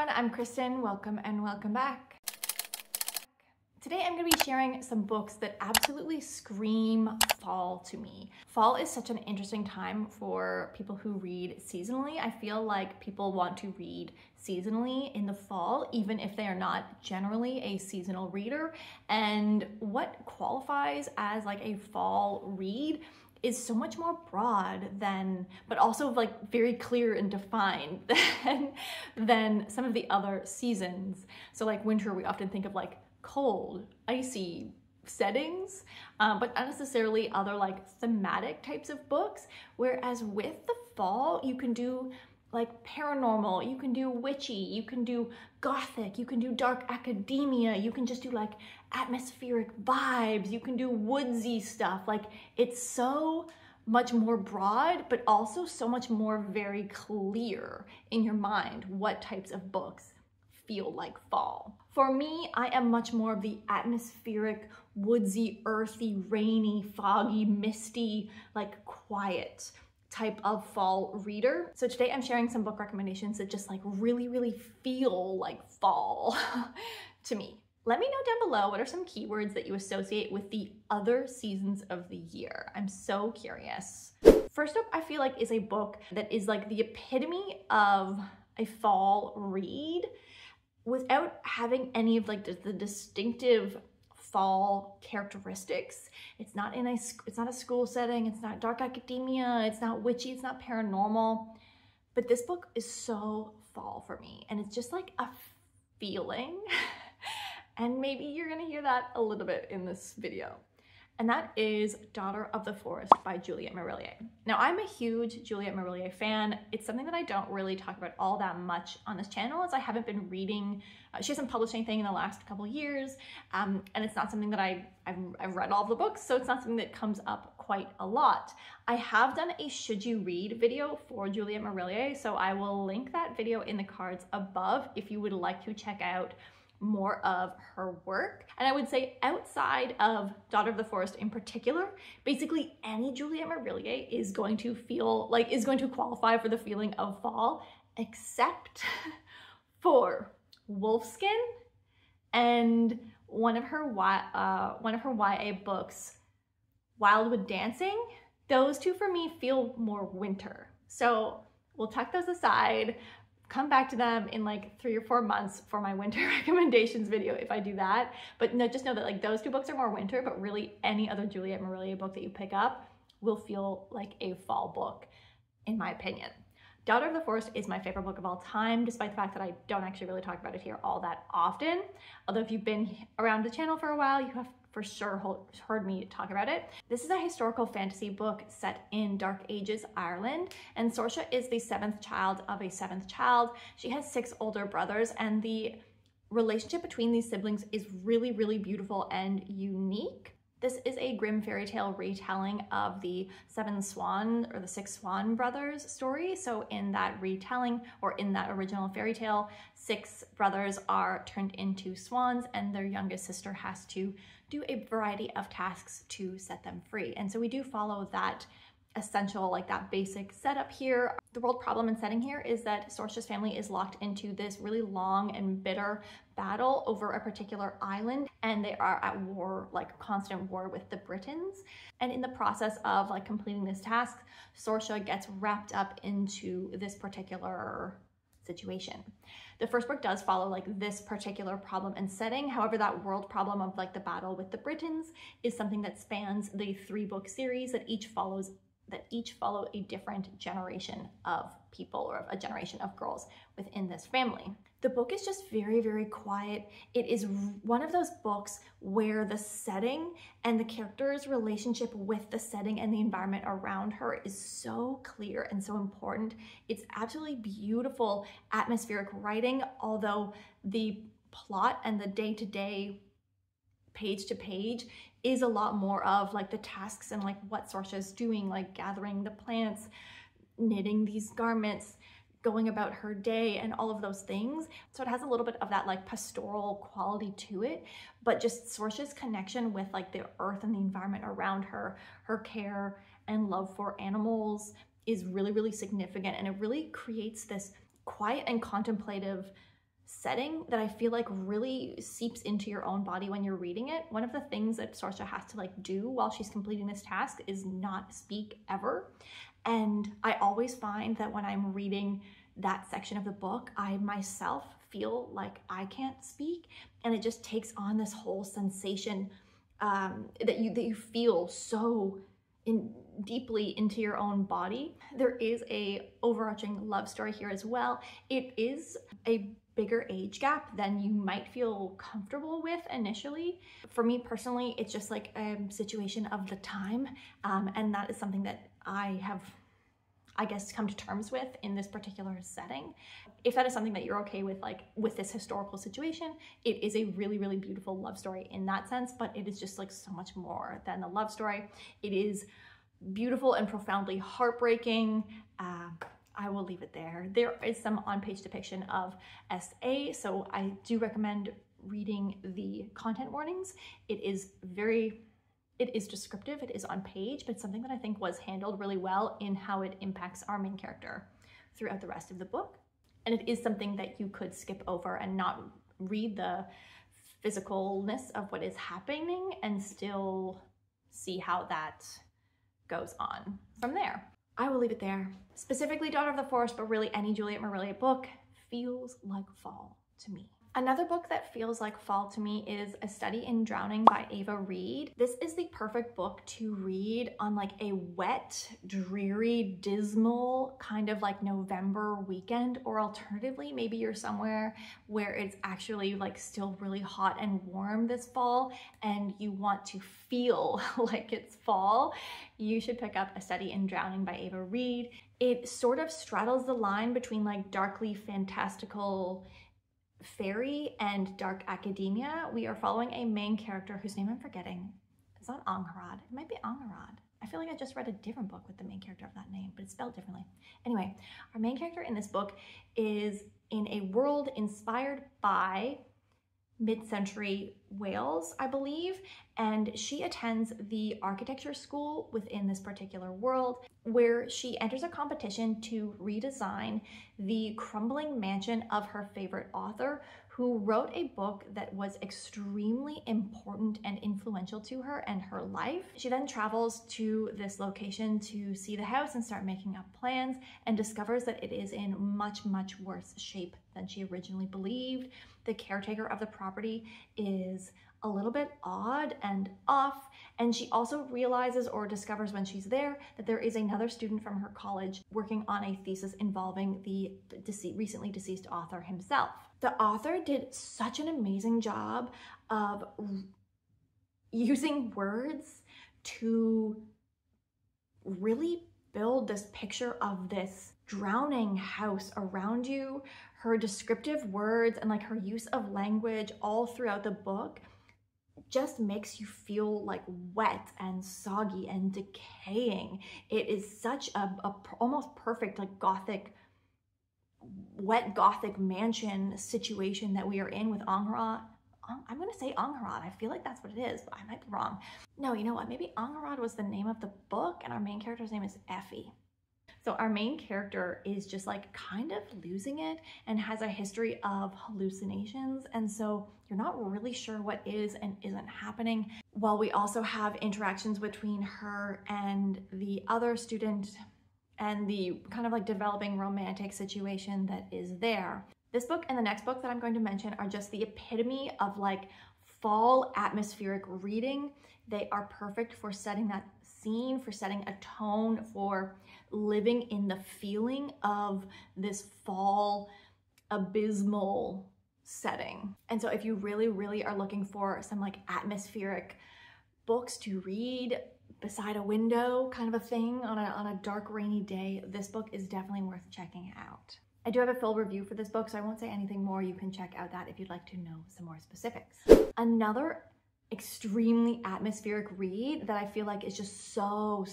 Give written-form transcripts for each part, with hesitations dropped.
everyone, I'm Kristen. Welcome and welcome back. Today I'm going to be sharing some books that absolutely scream fall to me. Fall is such an interesting time for people who read seasonally. I feel like people want to read seasonally in the fall, even if they are not generally a seasonal reader. And what qualifies as like a fall read is so much more broad than, but also like very clear and defined than some of the other seasons. So like winter, we often think of like cold, icy settings, but not necessarily other like thematic types of books. Whereas with the fall, you can do like paranormal, you can do witchy, you can do gothic, you can do dark academia, you can just do like atmospheric vibes, you can do woodsy stuff. Like it's so much more broad, but also so much more very clear in your mind what types of books feel like fall. For me, I am much more of the atmospheric, woodsy, earthy, rainy, foggy, misty, like quiet type of fall reader. So today I'm sharing some book recommendations that just like really feel like fall to me. Let me know down below what are some keywords that you associate with the other seasons of the year. I'm so curious. First up, I feel like is a book that is like the epitome of a fall read without having any of like the distinctive fall characteristics. It's not a school setting, it's not dark academia, it's not witchy, it's not paranormal, but this book is so fall for me, and it's just like a feeling. And maybe you're gonna hear that a little bit in this video. And that is Daughter of the Forest by Juliette Marillier. Now, I'm a huge Juliette Marillier fan. It's something that I don't really talk about all that much on this channel, as I haven't been reading, she hasn't published anything in the last couple years, and it's not something that I've read all of the books, so it's not something that comes up quite a lot. I have done a should you read video for Juliette Marillier, so I will link that video in the cards above if you would like to check out more of her work. And I would say outside of Daughter of the Forest in particular, basically any Juliette Marillier is going to qualify for the feeling of fall, except for Wolfskin and one of her YA books, Wildwood Dancing. Those two for me feel more winter. So we'll tuck those aside, come back to them in like 3 or 4 months for my winter recommendations video if I do that. But no, just know that like those two books are more winter, but really any other Juliette Marillier book that you pick up will feel like a fall book, in my opinion. Daughter of the Forest is my favorite book of all time, despite the fact that I don't actually really talk about it here all that often. Although if you've been around the channel for a while, you have for sure heard me talk about it. This is a historical fantasy book set in Dark Ages Ireland, and Saoirse is the 7th child of a 7th child. She has 6 older brothers, and the relationship between these siblings is really beautiful and unique. This is a grim fairy tale retelling of the 6 Swan brothers story. So in that retelling, or in that original fairy tale, 6 brothers are turned into swans, and their youngest sister has to do a variety of tasks to set them free. And so we do follow that essential, like that basic setup here. The world problem and setting here is that Saoirse's family is locked into this really long and bitter battle over a particular island, and they are at war, like constant war with the Britons. And in the process of like completing this task, Saoirse gets wrapped up into this particular situation. The first book does follow like this particular problem and setting. However, that world problem of like the battle with the Britons is something that spans the 3-book series that each follow a different generation of people, or a generation of girls within this family. The book is just very quiet. It is one of those books where the setting and the character's relationship with the setting and the environment around her is so clear and so important. It's absolutely beautiful atmospheric writing, although the plot and the day-to-day, page-to-page is a lot more of like the tasks and like what Saoirse is doing, like gathering the plants, knitting these garments, going about her day, and all of those things. So it has a little bit of that like pastoral quality to it, but just Saoirse's connection with like the earth and the environment around her, her care and love for animals is really significant, and it really creates this quiet and contemplative setting that I feel like really seeps into your own body when you're reading it. One of the things that Saoirse has to like do while she's completing this task is not speak ever. And I always find that when I'm reading that section of the book, I myself feel like I can't speak, and it just takes on this whole sensation that you feel so deeply into your own body. There is a overarching love story here as well. It is a bigger age gap than you might feel comfortable with initially. For me personally, it's just like a situation of the time, and that is something that I have, I guess, come to terms with in this particular setting. If that is something that you're okay with, like with this historical situation, it is a really, really beautiful love story in that sense, but it is just like so much more than the love story. It is beautiful and profoundly heartbreaking. I will leave it there. There is some on-page depiction of SA, so I do recommend reading the content warnings. It is descriptive, it is on page, but it's something that I think was handled really well in how it impacts our main character throughout the rest of the book. And it is something that you could skip over and not read the physicalness of what is happening and still see how that goes on from there. I will leave it there. Specifically Daughter of the Forest, but really any Juliet Marillier book feels like fall to me. Another book that feels like fall to me is A Study in Drowning by Ava Reid. This is the perfect book to read on like a wet, dreary, dismal kind of like November weekend, or alternatively, maybe you're somewhere where it's actually like still really hot and warm this fall and you want to feel like it's fall. You should pick up A Study in Drowning by Ava Reid. It sort of straddles the line between like darkly fantastical fairy and dark academia. We are following a main character whose name I'm forgetting. It's not Angharad. It might be Angharad. I feel like I just read a different book with the main character of that name, but it's spelled differently. Anyway, our main character in this book is in a world inspired by mid-century Wales, I believe, and she attends the architecture school within this particular world, where she enters a competition to redesign the crumbling mansion of her favorite author, who wrote a book that was extremely important and influential to her and her life. She then travels to this location to see the house and start making up plans, and discovers that it is in much, much worse shape than she originally believed. The caretaker of the property is a little bit odd and off, and she also realizes or discovers when she's there that there is another student from her college working on a thesis involving the recently deceased author himself. The author did such an amazing job of using words to really build this picture of this drowning house around you. Her descriptive words and like her use of language all throughout the book just makes you feel like wet and soggy and decaying. It is such a almost perfect like gothic, wet gothic mansion situation that we are in with Angharad. I'm gonna say Angharad. I feel like that's what it is, but I might be wrong. No, you know what? Maybe Angharad was the name of the book and our main character's name is Effie. So our main character is just like kind of losing it and has a history of hallucinations. And so you're not really sure what is and isn't happening. While we also have interactions between her and the other student and the kind of like developing romantic situation that is there. This book and the next book that I'm going to mention are just the epitome of like fall atmospheric reading. They are perfect for setting that scene, for setting a tone, for living in the feeling of this fall abysmal setting. And so if you really, really are looking for some like atmospheric books to read beside a window kind of a thing on a dark rainy day, this book is definitely worth checking out. I do have a full review for this book, so I won't say anything more. You can check out that if you'd like to know some more specifics. Another extremely atmospheric read that I feel like is just so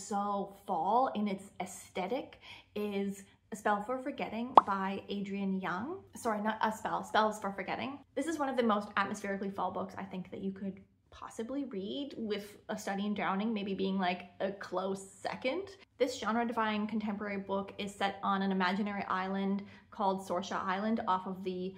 fall in its aesthetic is A Spell for Forgetting by Adrienne Young. Sorry, not A Spell, Spells for Forgetting. This is one of the most atmospherically fall books I think that you could possibly read, with A Study in Drowning maybe being like a close second. This genre-defying contemporary book is set on an imaginary island called Sorsha Island off of the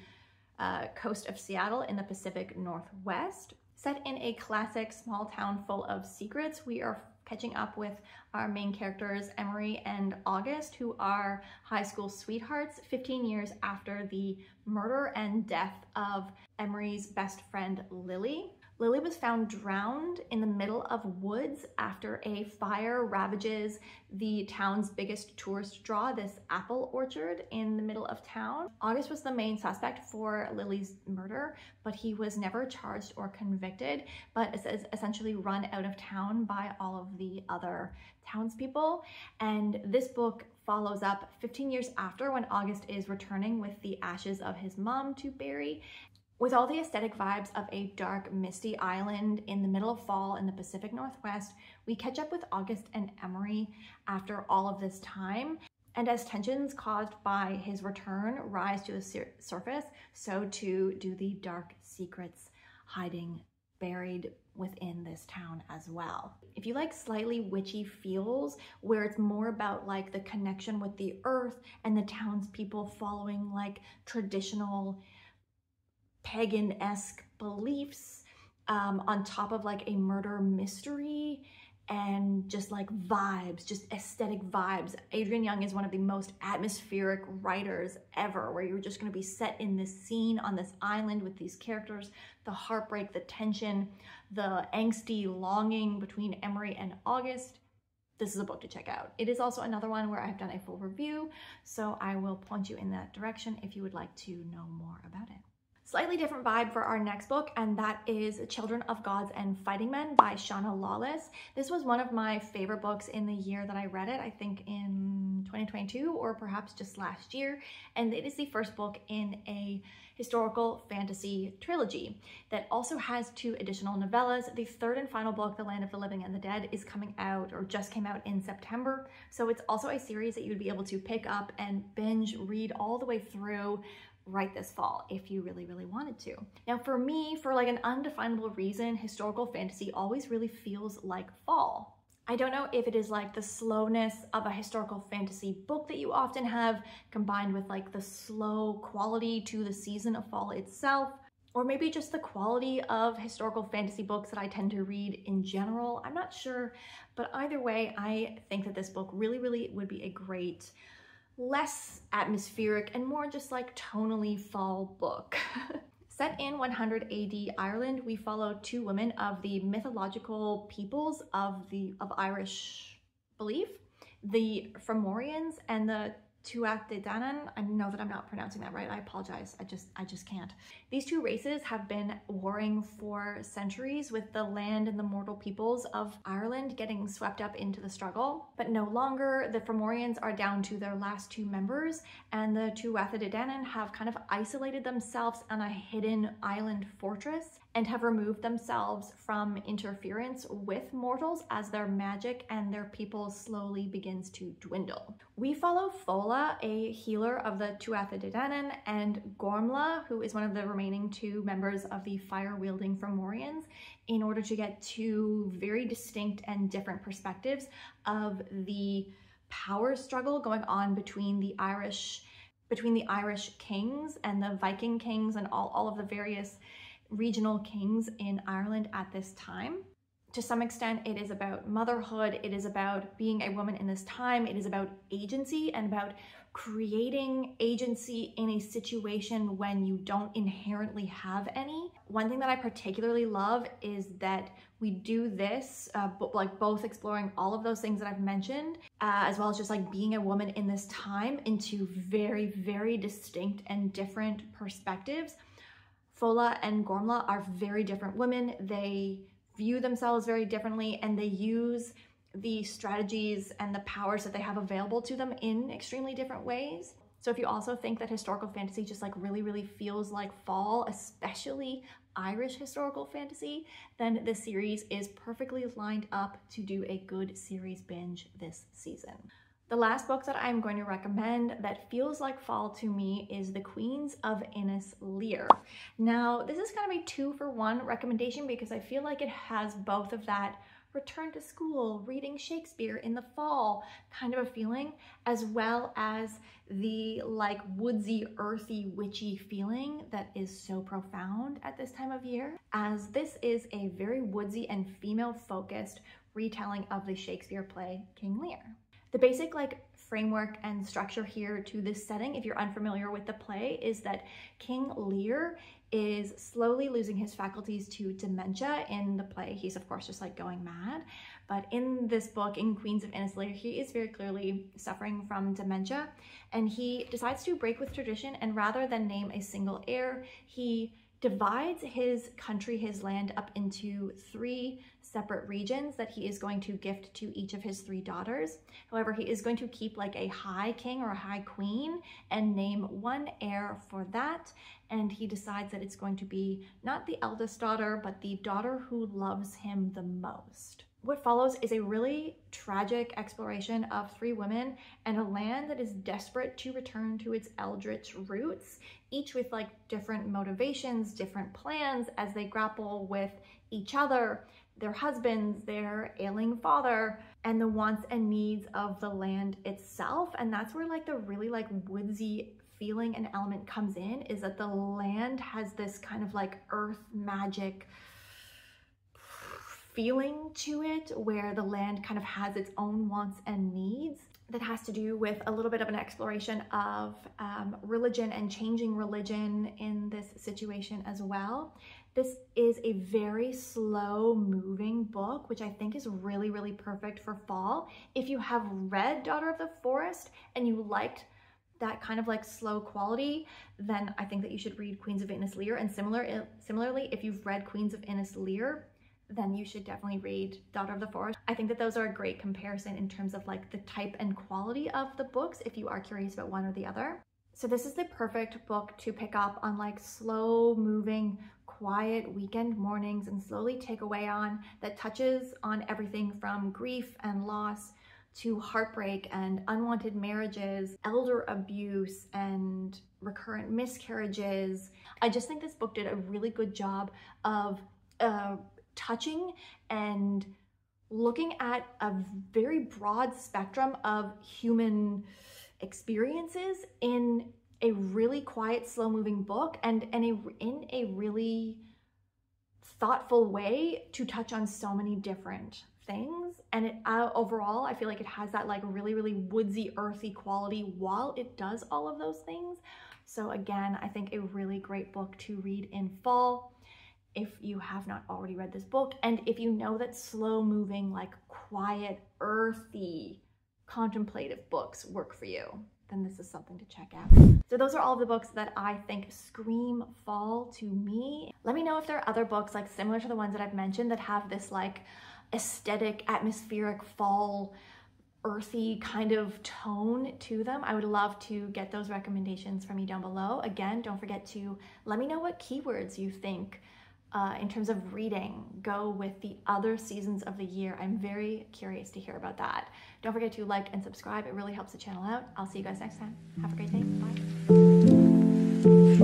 coast of Seattle in the Pacific Northwest. Set in a classic small town full of secrets, we are catching up with our main characters, Emery and August, who are high school sweethearts 15 years after the murder and death of Emery's best friend, Lily. Lily was found drowned in the middle of woods after a fire ravages the town's biggest tourist draw, this apple orchard in the middle of town. August was the main suspect for Lily's murder, but he was never charged or convicted, but is essentially run out of town by all of the other townspeople. And this book follows up 15 years after, when August is returning with the ashes of his mom to bury. With all the aesthetic vibes of a dark, misty island in the middle of fall in the Pacific Northwest, we catch up with August and Emery after all of this time. And as tensions caused by his return rise to the surface, so too do the dark secrets hiding, buried within this town as well. If you like slightly witchy feels, where it's more about like the connection with the earth and the townspeople following like traditional pagan-esque beliefs on top of like a murder mystery and just like vibes, just aesthetic vibes. Adrienne Young is one of the most atmospheric writers ever, where you're just going to be set in this scene on this island with these characters, the heartbreak, the tension, the angsty longing between Emery and August. This is a book to check out. It is also another one where I've done a full review, so I will point you in that direction if you would like to know more about it. Slightly different vibe for our next book, and that is Children of Gods and Fighting Men by Shauna Lawless. This was one of my favorite books in the year that I read it, I think in 2022 or perhaps just last year. And it is the first book in a historical fantasy trilogy that also has 2 additional novellas. The third and final book, The Land of the Living and the Dead, is coming out or just came out in September. So it's also a series that you would be able to pick up and binge read all the way through right this fall if you really, really wanted to. Now for me, for like an undefinable reason, historical fantasy always really feels like fall. I don't know if it is like the slowness of a historical fantasy book that you often have combined with like the slow quality to the season of fall itself, or maybe just the quality of historical fantasy books that I tend to read in general. I'm not sure, but either way, I think that this book really, really would be a great, less atmospheric and more just like tonally fall book. Set in 100 AD Ireland, we follow 2 women of the mythological peoples of Irish belief, the Fomorians and the Tuatha De Danann. I know that I'm not pronouncing that right. I apologize. I just can't. These 2 races have been warring for centuries, with the land and the mortal peoples of Ireland getting swept up into the struggle. But no longer. The Fomorians are down to their last 2 members, and the Tuatha De Danann have kind of isolated themselves on a hidden island fortress and have removed themselves from interference with mortals as their magic and their people slowly begins to dwindle. We follow Fola, a healer of the Tuatha De Danann, and Gormla, who is one of the remaining 2 members of the fire-wielding Fomorians, in order to get 2 very distinct and different perspectives of the power struggle going on between the Irish kings and the Viking kings and all of the various regional kings in Ireland at this time. To some extent, it is about motherhood, it is about being a woman in this time, it is about agency and about creating agency in a situation when you don't inherently have any. One thing that I particularly love is that we do this, like both exploring all of those things that I've mentioned, as well as just like being a woman in this time, into very, very distinct and different perspectives. Fola and Gormla are very different women. They view themselves very differently, and they use the strategies and the powers that they have available to them in extremely different ways. So if you also think that historical fantasy just like really, really feels like fall, especially Irish historical fantasy, then this series is perfectly lined up to do a good series binge this season. The last book that I'm going to recommend that feels like fall to me is The Queens of Innis Lear. Now, this is kind of a 2-for-1 recommendation because I feel like it has both of that return to school, reading Shakespeare in the fall kind of a feeling, as well as the like woodsy, earthy, witchy feeling that is so profound at this time of year, as this is a very woodsy and female-focused retelling of the Shakespeare play King Lear. The basic like framework and structure here to this setting, if you're unfamiliar with the play, is that King Lear is slowly losing his faculties to dementia in the play. He's of course just like going mad, but in this book, in Queens of Leer, he is very clearly suffering from dementia, and he decides to break with tradition, and rather than name a single heir, he divides his country, his land, up into 3 separate regions that he is going to gift to each of his 3 daughters. However, he is going to keep like a high king or a high queen and name one heir for that. And he decides that it's going to be not the eldest daughter, but the daughter who loves him the most. What follows is a really tragic exploration of 3 women and a land that is desperate to return to its eldritch roots, each with like different motivations, different plans as they grapple with each other, their husbands, their ailing father, and the wants and needs of the land itself. And that's where like the really like woodsy feeling and element comes in, is that the land has this kind of like earth magic feeling to it, where the land kind of has its own wants and needs that has to do with a little bit of an exploration of religion and changing religion in this situation as well. This is a very slow moving book, which I think is really, really perfect for fall. If you have read Daughter of the Forest and you liked that kind of like slow quality, then I think that you should read Queens of Leer. And similarly, if you've read Queens of Leer, then you should definitely read Daughter of the Forest. I think that those are a great comparison in terms of like the type and quality of the books if you are curious about one or the other. So this is the perfect book to pick up on like slow moving, quiet weekend mornings and slowly take away on, that touches on everything from grief and loss to heartbreak and unwanted marriages, elder abuse and recurrent miscarriages. I just think this book did a really good job of touching and looking at a very broad spectrum of human experiences in a really quiet, slow-moving book, and in a really thoughtful way to touch on so many different things. And it overall, I feel like it has that like really, really woodsy, earthy quality while it does all of those things. So again, I think a really great book to read in fall if you have not already read this book, and if you know that slow-moving, like quiet, earthy, contemplative books work for you, then this is something to check out. So those are all of the books that I think scream fall to me. Let me know if there are other books like similar to the ones that I've mentioned that have this like aesthetic, atmospheric, fall, earthy kind of tone to them. I would love to get those recommendations from you down below. Again, don't forget to let me know what keywords you think in terms of reading go with the other seasons of the year. I'm very curious to hear about that. Don't forget to like and subscribe. It really helps the channel out. I'll see you guys next time. Have a great day.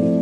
Bye.